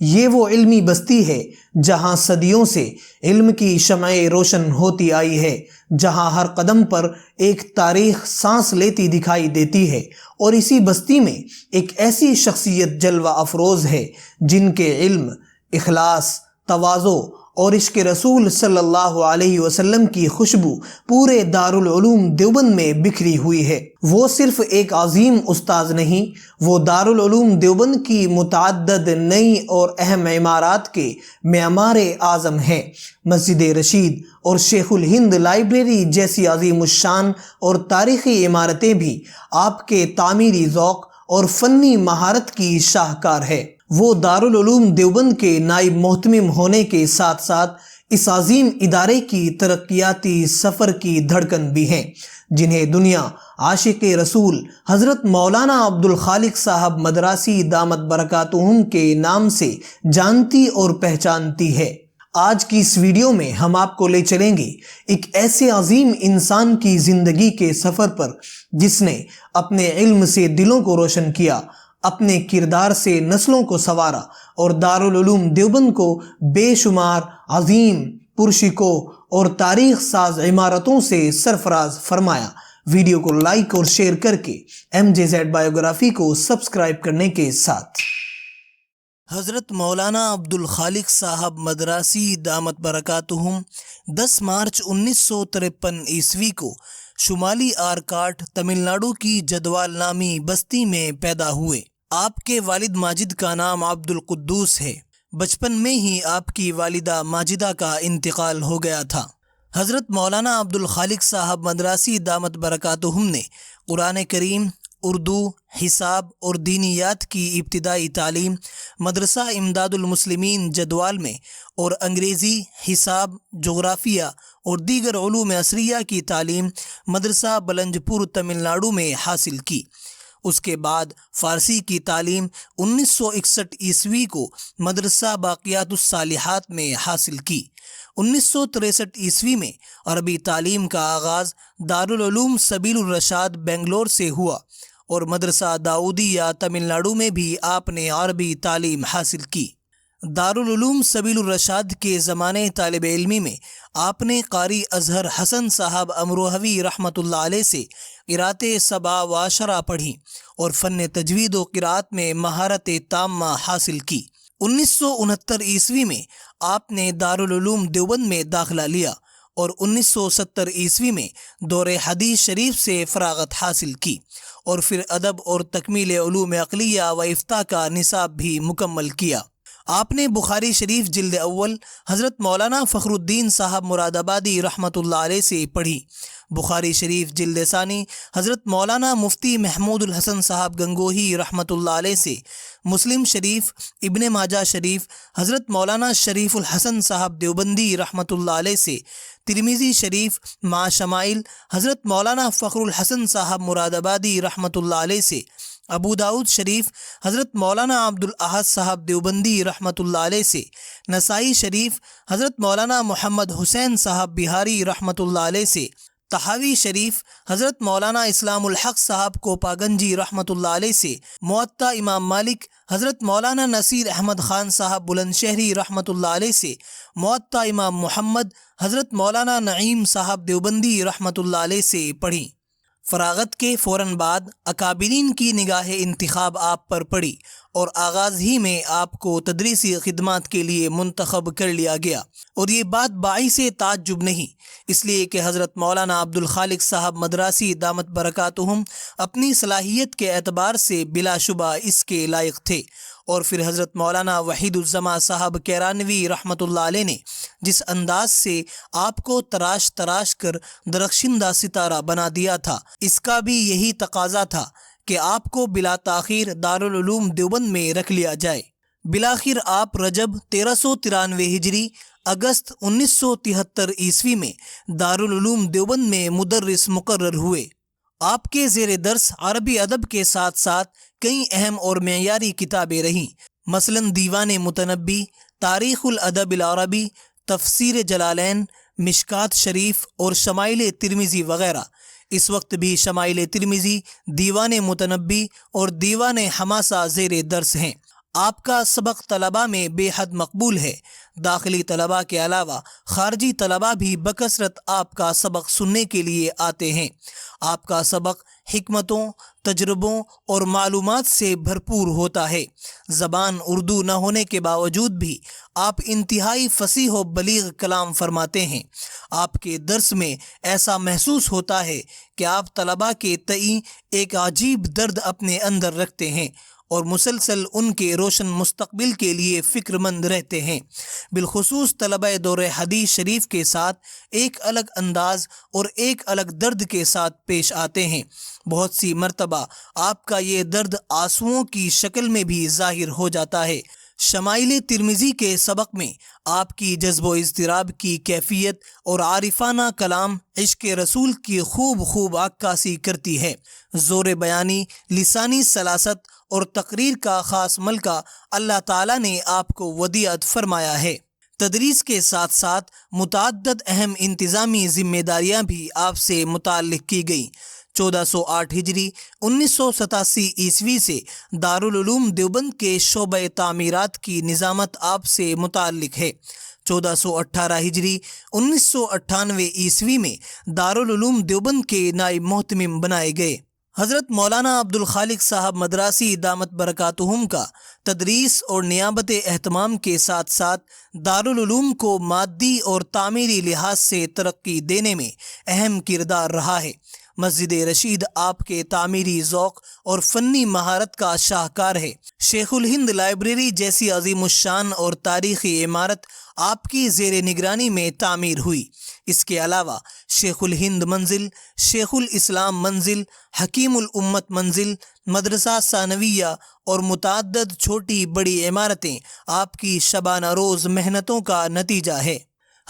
یہ وہ علمی بستی ہے جہاں صدیوں سے علم کی شمع روشن ہوتی آئی ہے، جہاں ہر قدم پر ایک تاریخ سانس لیتی دکھائی دیتی ہے، اور اسی بستی میں ایک ایسی شخصیت جلوہ افروز ہے جن کے علم، اخلاص، تواضع اور عشق رسول صلی اللہ علیہ وسلم کی خوشبو پورے دارالعلوم دیوبند میں بکھری ہوئی ہے۔ وہ صرف ایک عظیم استاذ نہیں، وہ دارالعلوم دیوبند کی متعدد نئی اور اہم عمارات کے معمار اعظم ہیں۔ مسجد رشید اور شیخ الہند لائبریری جیسی عظیم الشان اور تاریخی عمارتیں بھی آپ کے تعمیری ذوق اور فنی مہارت کی شاہکار ہے۔ وہ دارالعلوم دیوبند کے نائب محتمم ہونے کے ساتھ ساتھ اس عظیم ادارے کی ترقیاتی سفر کی دھڑکن بھی ہیں، جنہیں دنیا عاشق رسول حضرت مولانا عبدالخالق صاحب مدراسی دامت برکاتہم کے نام سے جانتی اور پہچانتی ہے۔ آج کی اس ویڈیو میں ہم آپ کو لے چلیں گے ایک ایسے عظیم انسان کی زندگی کے سفر پر جس نے اپنے علم سے دلوں کو روشن کیا، اپنے کردار سے نسلوں کو سنوارا اور دارالعلوم دیوبند کو بے شمار عظیم، پرشکوہ اور تاریخ ساز عمارتوں سے سرفراز فرمایا۔ ویڈیو کو لائک اور شیئر کر کے MJZ بایوگرافی کو سبسکرائب کرنے کے ساتھ حضرت مولانا عبدالخالق صاحب مدراسی دامت برکاتہم 10 مارچ 1953 عیسوی کو شمالی آرکاٹ تمل ناڈو کی جدوال نامی بستی میں پیدا ہوئے۔ آپ کے والد ماجد کا نام عبد القدوس ہے۔ بچپن میں ہی آپ کی والدہ ماجدہ کا انتقال ہو گیا تھا۔ حضرت مولانا عبدالخالق صاحب مدراسی دامت برکاتہم نے قرآن کریم، اردو، حساب اور دینیات کی ابتدائی تعلیم مدرسہ امداد المسلمین جدوال میں اور انگریزی، حساب، جغرافیہ اور دیگر علوم عصریہ کی تعلیم مدرسہ بلنج پور تمل ناڈو میں حاصل کی۔ اس کے بعد فارسی کی تعلیم 1961 عیسوی کو مدرسہ باقیات الصالحات میں حاصل کی۔ 1963 عیسوی میں عربی تعلیم کا آغاز دارالعلوم سبیل الرشاد بنگلور سے ہوا اور مدرسہ داؤدیہ تمل ناڈو میں بھی آپ نے عربی تعلیم حاصل کی۔ دارالعلوم سبیل الرشاد کے زمانے طالب علمی میں آپ نے قاری اظہر حسن صاحب امروہوی رحمۃ اللہ علیہ سے قرأت 7 و 10 پڑھی اور فن تجوید و قرأت میں مہارت تامہ حاصل کی۔ 1969 عیسوی میں آپ نے دارالعلوم دیوبند میں داخلہ لیا اور 1970 عیسوی میں دور حدیث شریف سے فراغت حاصل کی اور پھر ادب اور تکمیل علوم عقلیہ و افتاء کا نصاب بھی مکمل کیا۔ آپ نے بخاری شریف جلد اول حضرت مولانا فخر الدین صاحب مراد آبادی رحمۃ اللہ علیہ سے پڑھی، بخاری شریف جلد ثانی حضرت مولانا مفتی محمود الحسن صاحب گنگوہی رحمۃ اللہ علیہ سے، مسلم شریف، ابن ماجہ شریف حضرت مولانا شریف الحسن صاحب دیوبندی رحمۃ اللہ علیہ سے، ترمذی شریف مع شمائل حضرت مولانا فخر الحسن صاحب مراد آبادی رحمۃ اللہ علیہ سے، ابو داؤد شریف حضرت مولانا عبد الاحد صاحب دیوبندی رحمۃ اللہ علیہ سے، نسائی شریف حضرت مولانا محمد حسین صاحب بہاری رحمۃ اللہ علیہ سے، تحاوی شریف حضرت مولانا اسلام الحق صاحب کوپاگنجی رحمۃ اللہ علیہ سے، موطا امام مالک حضرت مولانا نصیر احمد خان صاحب بلند شہری رحمۃ اللہ علیہ سے، موطا امام محمد حضرت مولانا نعیم صاحب دیوبندی رحمۃ اللہ علیہ سے پڑھی۔ فراغت کے فوراً بعد اکابرین کی نگاہ انتخاب آپ پر پڑی اور آغاز ہی میں آپ کو تدریسی خدمات کے لیے منتخب کر لیا گیا، اور یہ بات باعث تعجب نہیں، اس لیے کہ حضرت مولانا عبدالخالق صاحب مدراسی دامت برکاتہم اپنی صلاحیت کے اعتبار سے بلا شبہ اس کے لائق تھے۔ اور پھر حضرت مولانا وحید الزما صاحب کیرانوی رحمۃ اللہ علیہ نے جس انداز سے آپ کو تراش تراش کر درخشندہ ستارہ بنا دیا تھا، اس کا بھی یہی تقاضا تھا کہ آپ کو بلا تاخیر دارالعلوم دیوبند میں رکھ لیا جائے۔ بالآخر آپ رجب 1393 ہجری اگست 1973 عیسوی میں دارالعلوم دیوبند میں مدرس مقرر ہوئے۔ آپ کے زیر درس عربی ادب کے ساتھ ساتھ کئی اہم اور معیاری کتابیں رہیں، مثلاً دیوان متنبی، تاریخ الادب العربی، تفسیر جلالین، مشکات شریف اور شمائل ترمذی وغیرہ۔ اس وقت بھی شمائل ترمذی، دیوان متنبی اور دیوان حماسہ زیر درس ہیں۔ آپ کا سبق طلباء میں بے حد مقبول ہے۔ داخلی طلباء کے علاوہ خارجی طلباء بھی بکثرت آپ کا سبق سننے کے لیے آتے ہیں۔ آپ کا سبق حکمتوں، تجربوں اور معلومات سے بھرپور ہوتا ہے۔ زبان اردو نہ ہونے کے باوجود بھی آپ انتہائی فصیح و بلیغ کلام فرماتے ہیں۔ آپ کے درس میں ایسا محسوس ہوتا ہے کہ آپ طلباء کے تئیں ایک عجیب درد اپنے اندر رکھتے ہیں اور مسلسل ان کے روشن مستقبل کے لیے فکر مند رہتے ہیں۔ بالخصوص طلبہ دور حدیث شریف کے ساتھ ایک الگ انداز اور ایک الگ درد کے ساتھ پیش آتے ہیں۔ بہت سی مرتبہ آپ کا یہ درد آنسوؤں کی شکل میں بھی ظاہر ہو جاتا ہے۔ شمائل ترمذی کے سبق میں آپ کی جذب و اضطراب کی کیفیت اور عارفانہ کلام عشق رسول کی خوب عکاسی کرتی ہے۔ زور بیانی، لسانی سلاست اور تقریر کا خاص ملکہ اللہ تعالیٰ نے آپ کو ودیعت فرمایا ہے۔ تدریس کے ساتھ ساتھ متعدد اہم انتظامی ذمہ داریاں بھی آپ سے متعلق کی گئیں۔ 1408 ہجری 1987 عیسوی سے دارالعلوم دیوبند کے شعبہ تعمیرات کی نظامت آپ سے متعلق ہے۔ 1418 ہجری 1998 عیسوی میں دارالعلوم دیوبند کے نائب محتمم بنائے گئے۔ حضرت مولانا عبدالخالق صاحب مدراسی دامت برکاتہم کا تدریس اور نیابت اہتمام کے ساتھ ساتھ دارالعلوم کو مادی اور تعمیری لحاظ سے ترقی دینے میں اہم کردار رہا ہے۔ مسجد رشید آپ کے تعمیری ذوق اور فنی مہارت کا شاہکار ہے۔ شیخ الہند لائبریری جیسی عظیم الشان اور تاریخی عمارت آپ کی زیر نگرانی میں تعمیر ہوئی۔ اس کے علاوہ شیخ الہند منزل، شیخ الاسلام منزل، حکیم الامت منزل، مدرسہ ثانویہ اور متعدد چھوٹی بڑی عمارتیں آپ کی شبانہ روز محنتوں کا نتیجہ ہے۔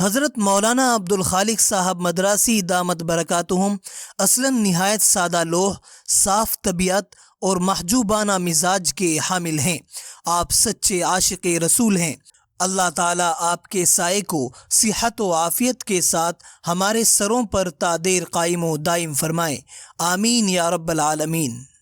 حضرت مولانا عبدالخالق صاحب مدراسی دامت برکاتہم اصلاً نہایت سادہ لوح، صاف طبیعت اور محجوبانہ مزاج کے حامل ہیں۔ آپ سچے عاشق رسول ہیں۔ اللہ تعالیٰ آپ کے سائے کو صحت و عافیت کے ساتھ ہمارے سروں پر تا دیر قائم و دائم فرمائے۔ آمین یا رب العالمین۔